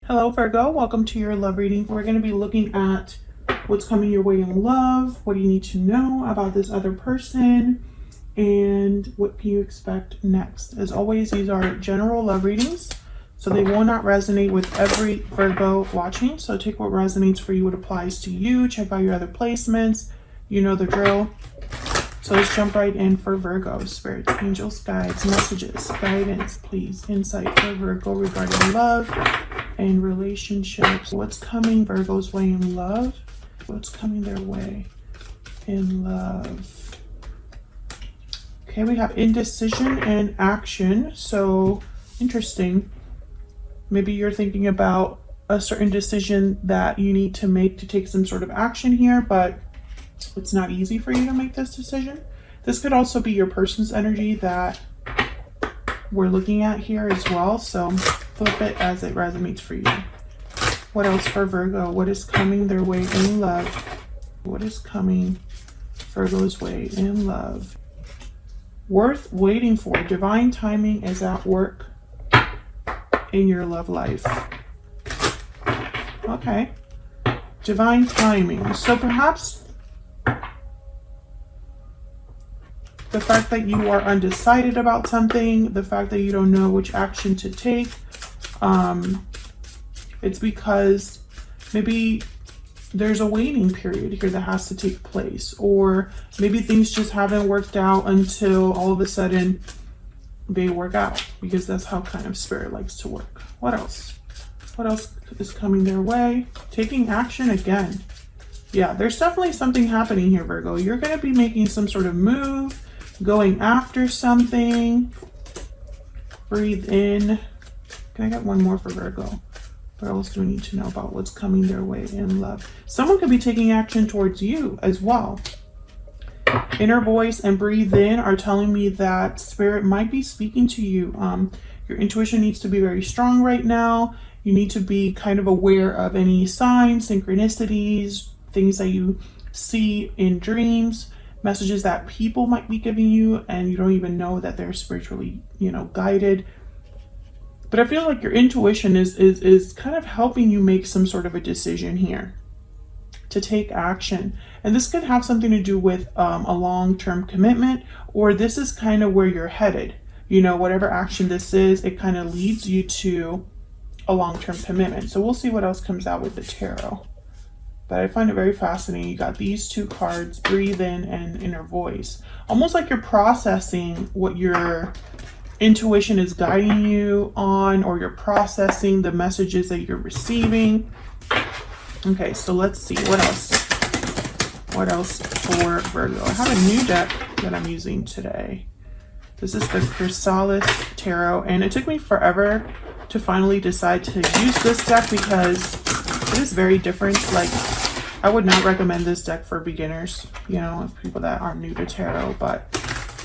Hello Virgo, welcome to your love reading. We're going to be looking at what's coming your way in love, what do you need to know about this other person, and what can you expect next. As always, these are general love readings, so they will not resonate with every Virgo watching. So take what resonates for you, what applies to you. Check out your other placements. You know the drill. So let's jump right in for Virgo. Spirits, angels, guides, messages, guidance, please. Insight for Virgo regarding love and relationships. What's coming Virgo's way in love? What's coming their way in love? Okay, we have indecision and action. So interesting. Maybe you're thinking about a certain decision that you need to make to take some sort of action here, but it's not easy for you to make this decision. This could also be your person's energy that we're looking at here as well. So flip it as it resonates for you. What else for Virgo? What is coming their way in love? What is coming Virgo's way in love? Worth waiting for. Divine timing is at work in your love life. Okay. Divine timing. So perhaps the fact that you are undecided about something, the fact that you don't know which action to take, it's because maybe there's a waiting period here that has to take place, or maybe things just haven't worked out until all of a sudden they work out, because that's how kind of spirit likes to work. What else? What else is coming their way? Taking action again. Yeah, there's definitely something happening here, Virgo. You're going to be making some sort of move, going after something. Breathe in. Can I get one more for Virgo? What else do we need to know about what's coming their way in love? Someone could be taking action towards you as well. Inner voice and breathe in are telling me that spirit might be speaking to you. Your intuition needs to be very strong right now. You need to be kind of aware of any signs, synchronicities, things that you see in dreams, messages that people might be giving you and you don't even know that they're spiritually, guided. But I feel like your intuition is kind of helping you make some sort of a decision here to take action. And this could have something to do with a long-term commitment, or this is kind of where you're headed. Whatever action this is, it kind of leads you to a long-term commitment. So we'll see what else comes out with the tarot. But I find it very fascinating. You got these two cards, breathe in and inner voice. Almost like you're processing what your intuition is guiding you on, or you're processing the messages that you're receiving. Okay, so let's see what else. What else for Virgo? I have a new deck that I'm using today. This is the Chrysalis Tarot, and it took me forever to finally decide to use this deck because it is very different. Like, I would not recommend this deck for beginners, people that aren't new to tarot, but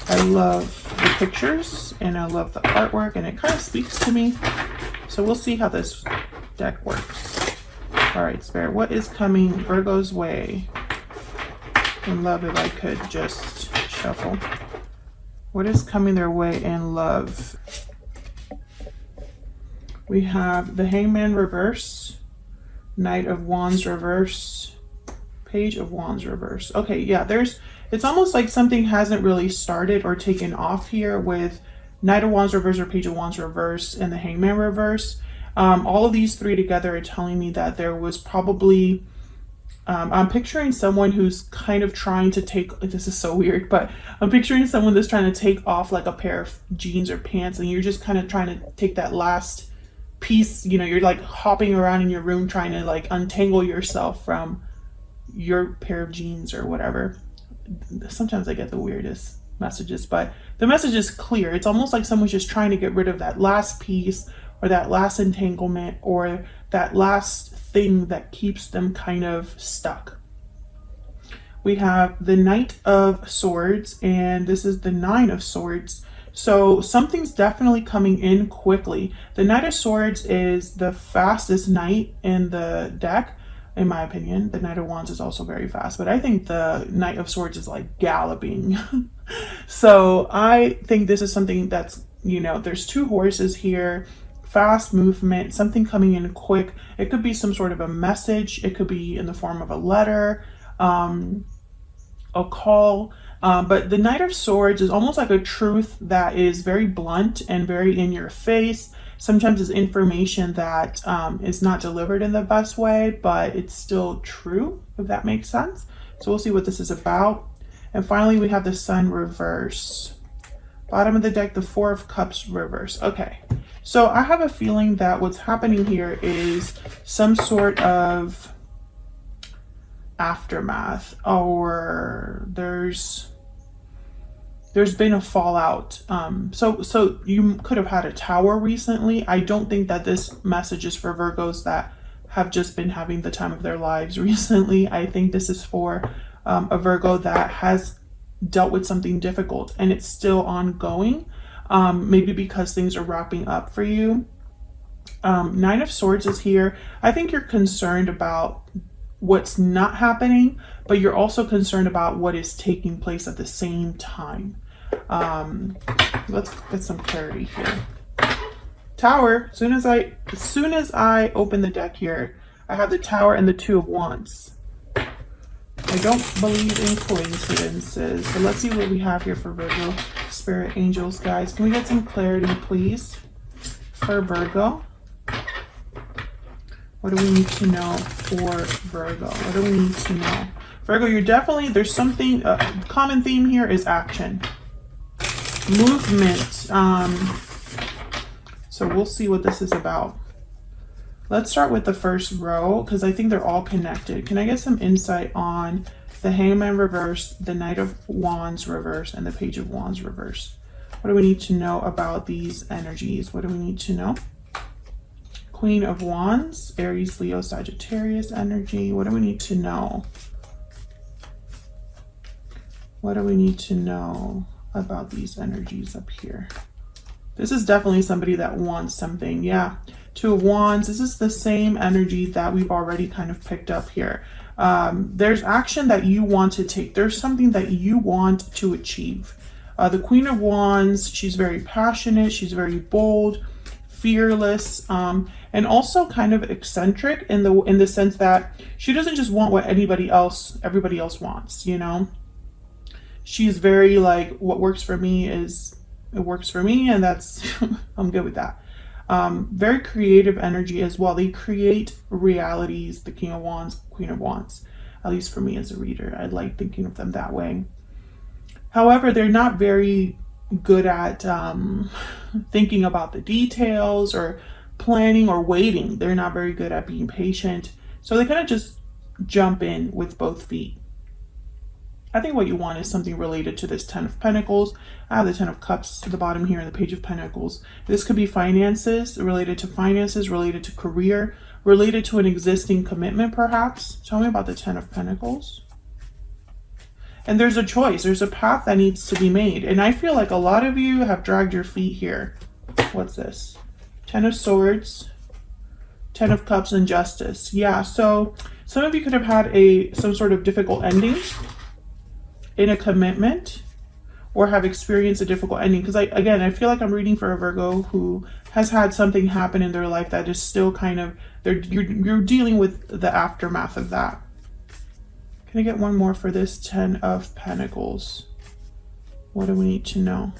I love the pictures and I love the artwork, and it kind of speaks to me. So we'll see how this deck works. All right, Spirit, what is coming Virgo's way in love? If I could just shuffle. What is coming their way in love? We have the Hangman reverse, Knight of Wands reverse, Page of Wands reverse. Okay, yeah, it's almost like something hasn't really started or taken off here with Knight of Wands reverse or Page of Wands reverse and the Hangman reverse. All of these three together are telling me that there was probably, I'm picturing someone who's kind of trying to take, this is so weird, but I'm picturing someone that's trying to take off like a pair of jeans or pants, and you're just kind of trying to take that last piece, you're like hopping around in your room trying to like untangle yourself from your pair of jeans or whatever. Sometimes I get the weirdest messages, but the message is clear. It's almost like someone's just trying to get rid of that last piece, or that last entanglement, or that last thing that keeps them kind of stuck. We have the Knight of Swords, and this is the Nine of Swords. So something's definitely coming in quickly. The Knight of Swords is the fastest knight in the deck, in my opinion. The Knight of Wands is also very fast, but I think the Knight of Swords is like galloping. So I think this is something that's, there's two horses here fast movement, something coming in quick. It could be some sort of a message. It could be in the form of a letter, a call. But the Knight of Swords is almost like a truth that is very blunt and very in your face. Sometimes it's information that is not delivered in the best way, but it's still true, if that makes sense. So we'll see what this is about. And finally, we have the Sun reverse. Bottom of the deck, the Four of Cups reverse. Okay, so I have a feeling that what's happening here is some sort of aftermath, or there's been a fallout. So you could have had a Tower recently. I don't think that this message is for Virgos that have just been having the time of their lives recently. I think this is for a Virgo that has dealt with something difficult and it's still ongoing, maybe because things are wrapping up for you. Nine of Swords is here. I think you're concerned about what's not happening, but you're also concerned about what is taking place at the same time. Let's get some clarity here. Tower. As soon as I open the deck here, I have the Tower and the Two of Wands. I don't believe in coincidences. So let's see what we have here for Virgo. Spirit, angels, guys. Can we get some clarity, please, for Virgo? What do we need to know for Virgo? What do we need to know? Virgo, you're definitely, there's something, common theme here is action. Movement. So we'll see what this is about. Let's start with the first row because I think they're all connected. Can I get some insight on the Hangman reverse, the Knight of Wands reverse, and the Page of Wands reverse? What do we need to know about these energies? What do we need to know? Queen of Wands, Aries, Leo, Sagittarius energy. What do we need to know? What do we need to know about these energies up here? This is definitely somebody that wants something. Yeah. Two of Wands. This is the same energy that we've already kind of picked up here. There's action that you want to take. There's something that you want to achieve. The Queen of Wands, she's very passionate. She's very bold, fearless, and also kind of eccentric in the sense that she doesn't just want what everybody else wants, you know? She's very like, what works for me is, it works for me, and that's, I'm good with that. Very creative energy as well. They create realities, the King of Wands, Queen of Wands, at least for me as a reader. I like thinking of them that way. However, they're not very good at thinking about the details or planning or waiting. They're not very good at being patient. So they kind of just jump in with both feet. I think what you want is something related to this Ten of Pentacles. I have the Ten of Cups at the bottom here and the Page of Pentacles. This could be finances, related to career, related to an existing commitment perhaps. Tell me about the Ten of Pentacles. And there's a choice. There's a path that needs to be made. And I feel like a lot of you have dragged your feet here. What's this? Ten of Swords, Ten of Cups, and Justice. Yeah, so some of you could have had some sort of difficult ending in a commitment, or have experienced a difficult ending. Because I feel like I'm reading for a Virgo who has had something happen in their life that is still kind of, you're dealing with the aftermath of that. Can I get one more for this Ten of Pentacles? What do we need to know?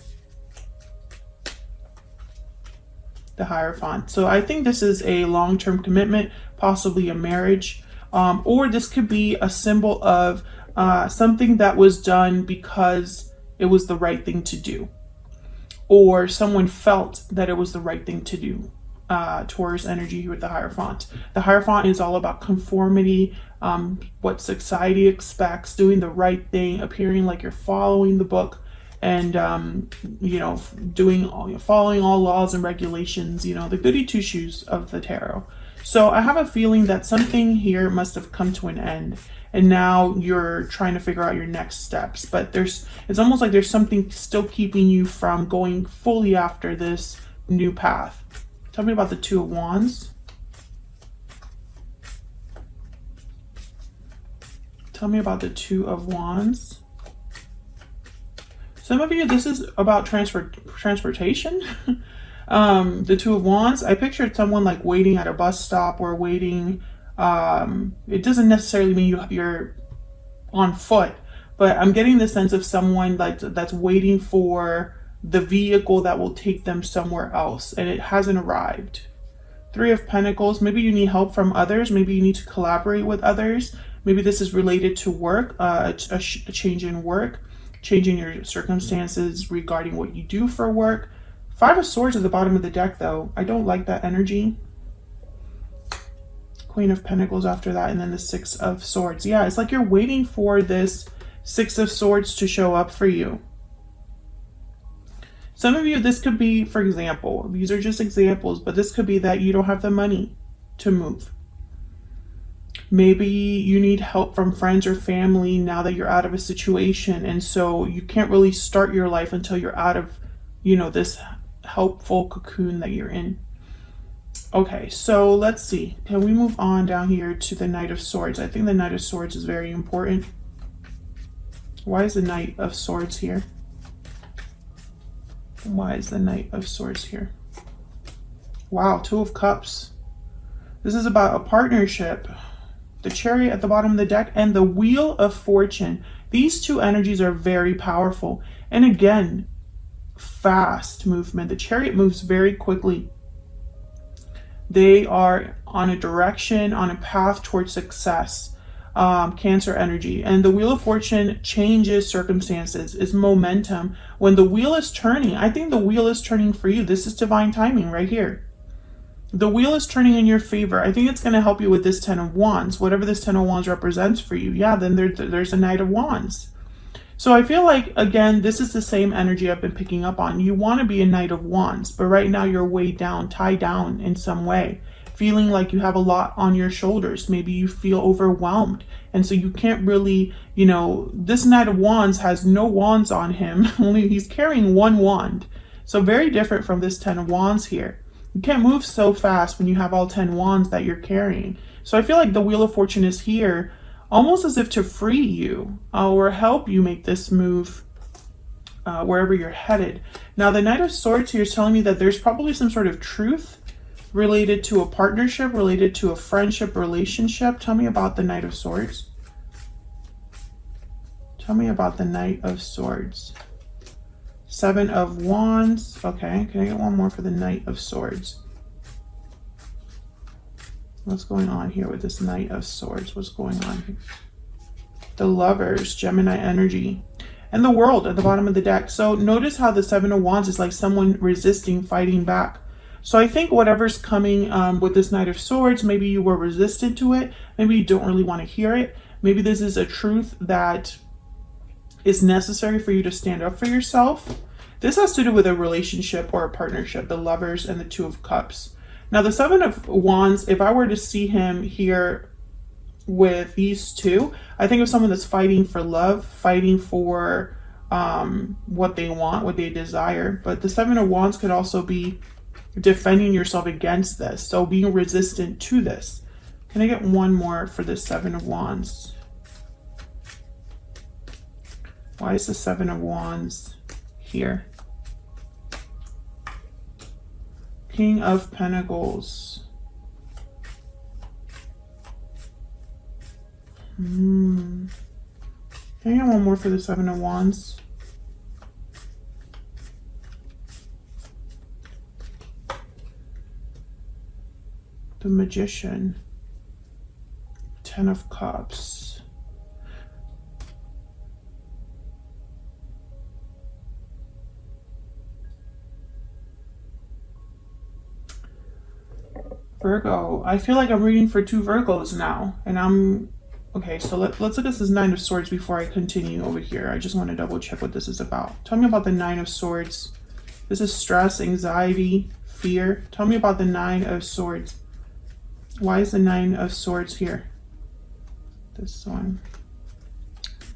The Hierophant. So I think this is a long-term commitment, possibly a marriage, or this could be a symbol of something that was done because it was the right thing to do, or someone felt that it was the right thing to do. Taurus energy here with the Hierophant. The Hierophant is all about conformity, what society expects, doing the right thing, appearing like you're following the book, and following all laws and regulations, the goody two shoes of the tarot. So I have a feeling that something here must have come to an end, and now you're trying to figure out your next steps. But it's almost like there's something still keeping you from going fully after this new path. Tell me about the Two of Wands. Tell me about the Two of Wands. Some of you, this is about transportation. The Two of Wands, I pictured someone like waiting at a bus stop or waiting. It doesn't necessarily mean you're on foot, but I'm getting the sense of someone like that's waiting for the vehicle that will take them somewhere else, and it hasn't arrived. Three of Pentacles, maybe you need help from others. Maybe you need to collaborate with others. Maybe this is related to work, a change in work, changing your circumstances regarding what you do for work. Five of Swords at the bottom of the deck, though. I don't like that energy. Queen of Pentacles after that, and then the Six of Swords. Yeah, it's like you're waiting for this Six of Swords to show up for you. Some of you, this could be, for example, these are just examples, but this could be that you don't have the money to move. Maybe you need help from friends or family now that you're out of a situation, and so you can't really start your life until you're out of, you know, this helpful cocoon that you're in. Okay, so let's see. Can we move on down here to the Knight of Swords? I think the Knight of Swords is very important. Why is the Knight of Swords here? Why is the Knight of Swords here? Wow, Two of Cups. This is about a partnership. The Chariot at the bottom of the deck and the Wheel of Fortune. These two energies are very powerful. And again, fast movement. The Chariot moves very quickly. They are on a direction, on a path towards success. Cancer energy. And the Wheel of Fortune changes circumstances, is momentum. When the wheel is turning, I think the wheel is turning for you. This is divine timing right here. The wheel is turning in your favor. I think it's going to help you with this Ten of Wands, whatever this Ten of Wands represents for you. Yeah, then there's a Knight of Wands. So I feel like, again, this is the same energy I've been picking up on. You want to be a Knight of Wands, but right now you're weighed down, tied down in some way, feeling like you have a lot on your shoulders. Maybe you feel overwhelmed. And so you can't really, you know, this Knight of Wands has no wands on him. Only he's carrying one wand. So very different from this Ten of Wands here. You can't move so fast when you have all 10 wands that you're carrying. So I feel like the Wheel of Fortune is here almost as if to free you or help you make this move wherever you're headed. Now the Knight of Swords here is telling me that there's probably some sort of truth related to a partnership, related to a friendship, relationship. Tell me about the Knight of Swords. Tell me about the Knight of Swords. Seven of Wands. Okay, can I get one more for the Knight of Swords? What's going on here with this Knight of Swords? What's going on here? The Lovers, Gemini energy. And the World at the bottom of the deck. So notice how the Seven of Wands is like someone resisting, fighting back. So I think whatever's coming with this Knight of Swords, maybe you were resistant to it. Maybe you don't really want to hear it. Maybe this is a truth that is necessary for you to stand up for yourself. This has to do with a relationship or a partnership, the Lovers and the Two of Cups. Now the Seven of Wands, if I were to see him here with these two, I think of someone that's fighting for love, fighting for what they want, what they desire. But the Seven of Wands could also be defending yourself against this, so being resistant to this. Can I get one more for the Seven of Wands? Why is the Seven of Wands here? King of Pentacles. Can I get one more for the Seven of Wands? The Magician. Ten of Cups. Virgo. I feel like I'm reading for two Virgos now, and I'm okay. So let's look at this Nine of Swords before I continue over here. I just want to double check what this is about. Tell me about the Nine of Swords. This is stress, anxiety, fear. Tell me about the Nine of Swords. Why is the Nine of Swords here? This one.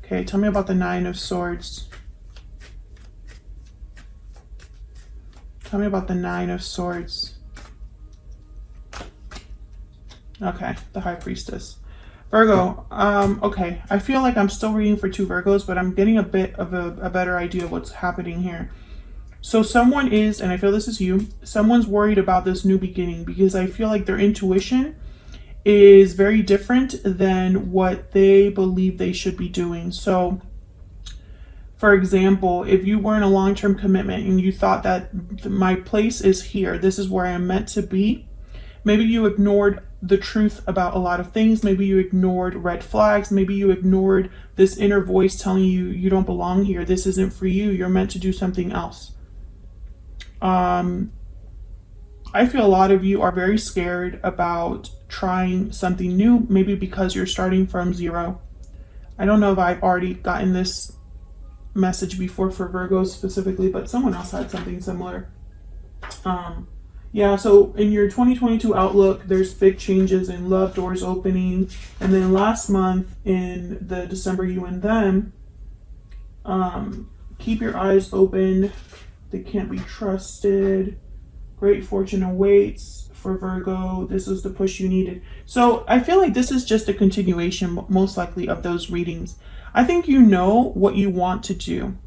Okay, tell me about the Nine of Swords. Tell me about the Nine of Swords. Okay, the High Priestess. Virgo, okay, I feel like I'm still reading for two Virgos, but I'm getting a bit of a better idea of what's happening here. So someone is, and I feel this is you, someone's worried about this new beginning because I feel like their intuition is very different than what they believe they should be doing. So for example, if you were in a long-term commitment and you thought that my place is here, this is where I'm meant to be, maybe you ignored the truth about a lot of things. Maybe you ignored red flags. Maybe you ignored this inner voice telling you you don't belong here. This isn't for you. You're meant to do something else. I feel a lot of you are very scared about trying something new, maybe because you're starting from zero. I don't know if I've already gotten this message before for Virgos specifically, but someone else had something similar. Yeah, so in your 2022 outlook, there's big changes in love doors opening. And then last month in the December you and them, keep your eyes open. They can't be trusted. Great fortune awaits for Virgo. This is the push you needed. So I feel like this is just a continuation, most likely, of those readings. I think you know what you want to do.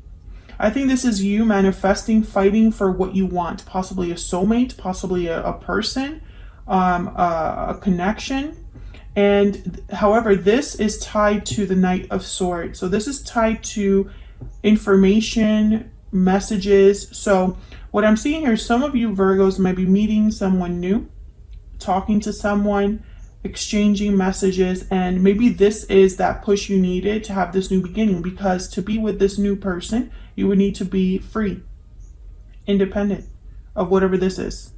I think this is you manifesting, fighting for what you want, possibly a soulmate, possibly a person, a connection. And however, this is tied to the Knight of Swords. So this is tied to information, messages. So what I'm seeing here, some of you Virgos might be meeting someone new, talking to someone, exchanging messages, and maybe this is that push you needed to have this new beginning, because to be with this new person, you would need to be free, independent of whatever this is.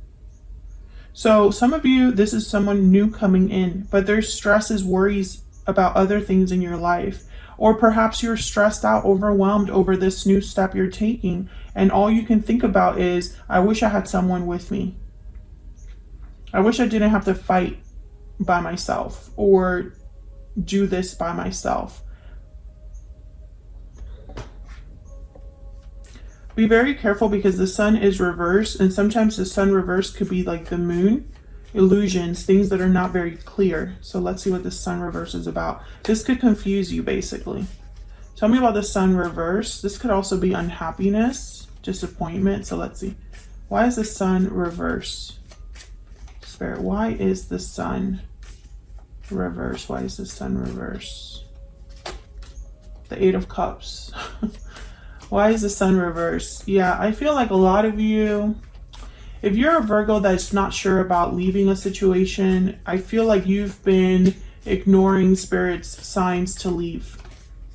So some of you, this is someone new coming in, but there's stresses, worries about other things in your life. Or perhaps you're stressed out, overwhelmed over this new step you're taking, and all you can think about is, I wish I had someone with me. I wish I didn't have to fight by myself or do this by myself. Be very careful because the sun is reversed, and sometimes the sun reversed could be like the moon, illusions, things that are not very clear. So let's see what the sun reverse is about. This could confuse you, basically. Tell me about the sun reverse. This could also be unhappiness, disappointment. So let's see. Why is the sun reverse? Spirit, why is the sun reverse? Why is the sun reverse? The Eight of Cups. Why is the sun reverse? Yeah, I feel like a lot of you, if you're a Virgo that's not sure about leaving a situation, I feel like you've been ignoring Spirit's signs to leave.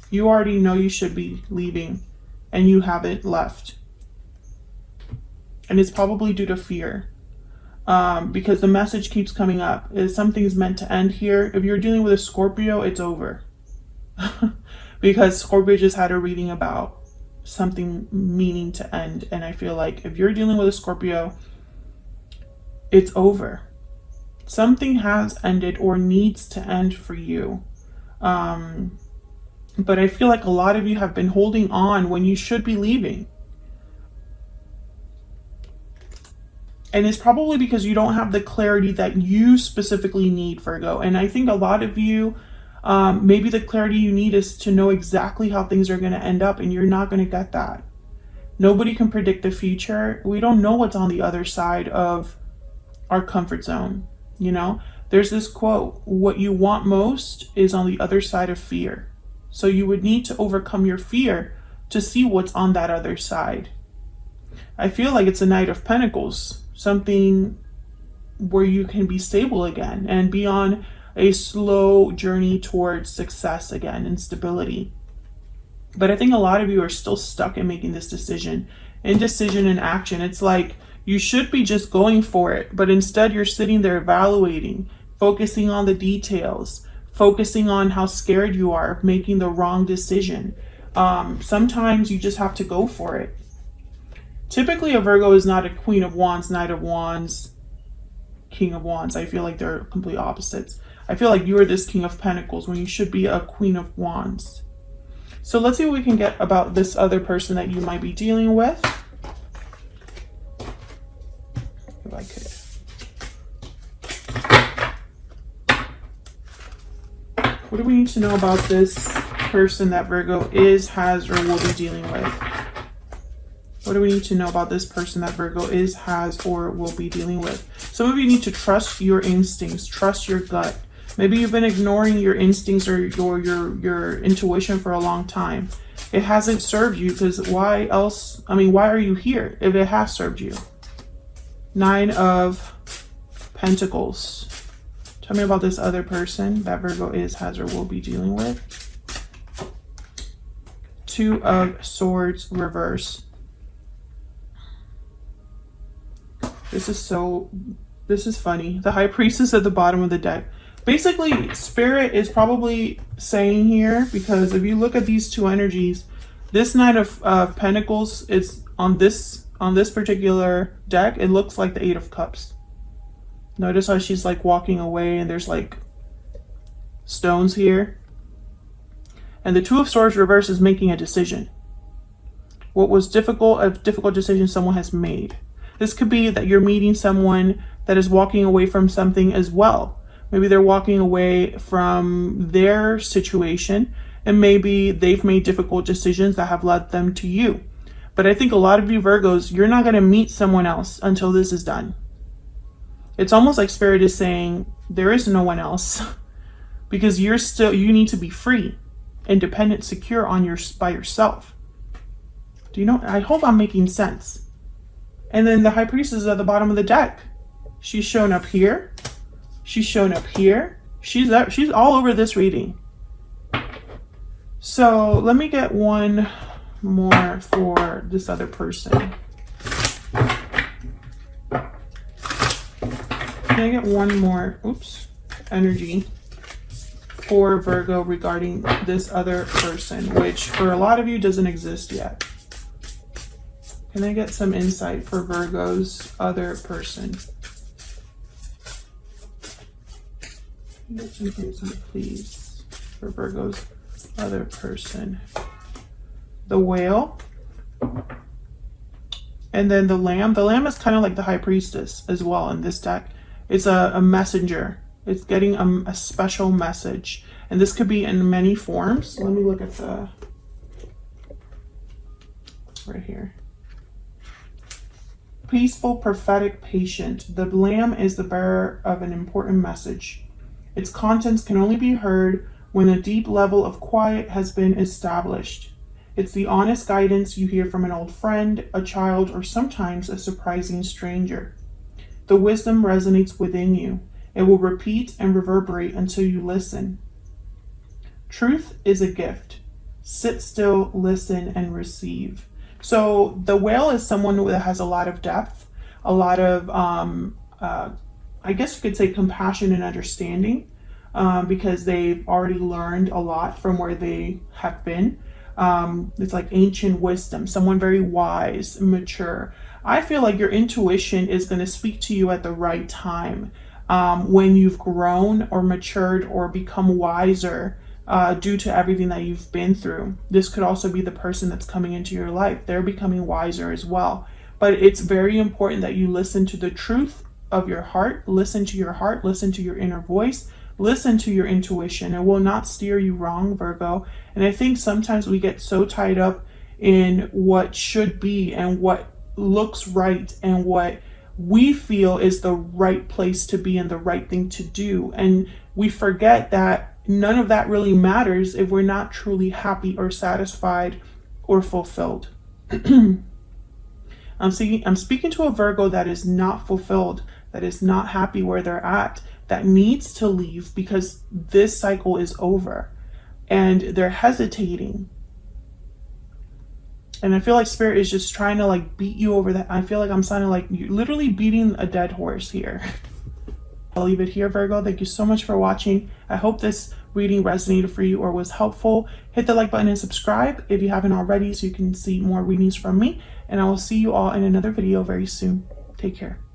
You already know you should be leaving and you haven't left. And it's probably due to fear. Because the message keeps coming up is something's meant to end here. If you're dealing with a Scorpio, it's over. Because Scorpio just had a reading about something meaning to end. And I feel like if you're dealing with a Scorpio, it's over. Something has ended or needs to end for you. But I feel like a lot of you have been holding on when you should be leaving. And it's probably because you don't have the clarity that you specifically need, Virgo. And I think a lot of you, maybe the clarity you need is to know exactly how things are going to end up, and you're not going to get that. Nobody can predict the future. We don't know what's on the other side of our comfort zone. You know, there's this quote, what you want most is on the other side of fear. So you would need to overcome your fear to see what's on that other side. I feel like it's a Knight of Pentacles, something where you can be stable again and be on a slow journey towards success again and stability. But I think a lot of you are still stuck in making this decision. Indecision in action. It's like you should be just going for it, but instead you're sitting there evaluating, focusing on the details, focusing on how scared you are of making the wrong decision. Sometimes you just have to go for it. Typically, a Virgo is not a Queen of Wands, Knight of Wands, King of Wands. I feel like they're complete opposites. I feel like you are this King of Pentacles when you should be a Queen of Wands. So let's see what we can get about this other person that you might be dealing with. If I could. What do we need to know about this person that Virgo is, has, or will be dealing with? What do we need to know about this person that Virgo is, has, or will be dealing with? Some of you need to trust your instincts, trust your gut. Maybe you've been ignoring your instincts or your intuition for a long time. It hasn't served you, because why else? I mean, why are you here if it has served you? 9 of Pentacles. Tell me about this other person that Virgo is, has, or will be dealing with. 2 of Swords reverse. This is funny. The High Priestess at the bottom of the deck. Basically, Spirit is probably saying here, because if you look at these two energies, this Knight of Pentacles is on this particular deck. It looks like the 8 of Cups. Notice how she's like walking away and there's like stones here. And the 2 of Swords reverse is making a decision. What was difficult, a difficult decision someone has made. This could be that you're meeting someone that is walking away from something as well. Maybe they're walking away from their situation, and maybe they've made difficult decisions that have led them to you. But I think a lot of you Virgos, you're not going to meet someone else until this is done. It's almost like Spirit is saying there is no one else, because you need to be free, independent, secure by yourself. Do you know? I hope I'm making sense. And then the High Priestess is at the bottom of the deck. She's shown up here. She's shown up here. She's all over this reading. So let me get one more for this other person. Can I get one more, energy for Virgo regarding this other person, which for a lot of you doesn't exist yet? Can I get some insight for Virgo's other person? Get some insight, please, for Virgo's other person. The Whale. And then the Lamb. The Lamb is kind of like the High Priestess as well in this deck. It's a messenger. It's getting a special message. And this could be in many forms. Let me look at the... right here. Peaceful, prophetic, patient. The Lamb is the bearer of an important message. Its contents can only be heard when a deep level of quiet has been established. It's the honest guidance you hear from an old friend, a child, or sometimes a surprising stranger. The wisdom resonates within you. It will repeat and reverberate until you listen. Truth is a gift. Sit still, listen, and receive. So the Whale is someone that has a lot of depth, a lot of, I guess you could say, compassion and understanding, because they've already learned a lot from where they have been. It's like ancient wisdom, someone very wise, mature. I feel like your intuition is going to speak to you at the right time, when you've grown or matured or become wiser, due to everything that you've been through. This could also be the person that's coming into your life. They're becoming wiser as well. But it's very important that you listen to the truth of your heart. Listen to your heart. Listen to your inner voice. Listen to your intuition. It will not steer you wrong, Virgo. And I think sometimes we get so tied up in what should be and what looks right and what we feel is the right place to be and the right thing to do. And we forget that none of that really matters if we're not truly happy or satisfied or fulfilled. I'm speaking to a Virgo that is not fulfilled, that is not happy where they're at, that needs to leave because this cycle is over and they're hesitating. And I feel like Spirit is just trying to like beat you over that. I feel like I'm sounding like you're literally beating a dead horse here. I'll leave it here, Virgo. Thank you so much for watching. I hope this reading resonated for you or was helpful. Hit the like button and subscribe if you haven't already so you can see more readings from me. And I will see you all in another video very soon. Take care.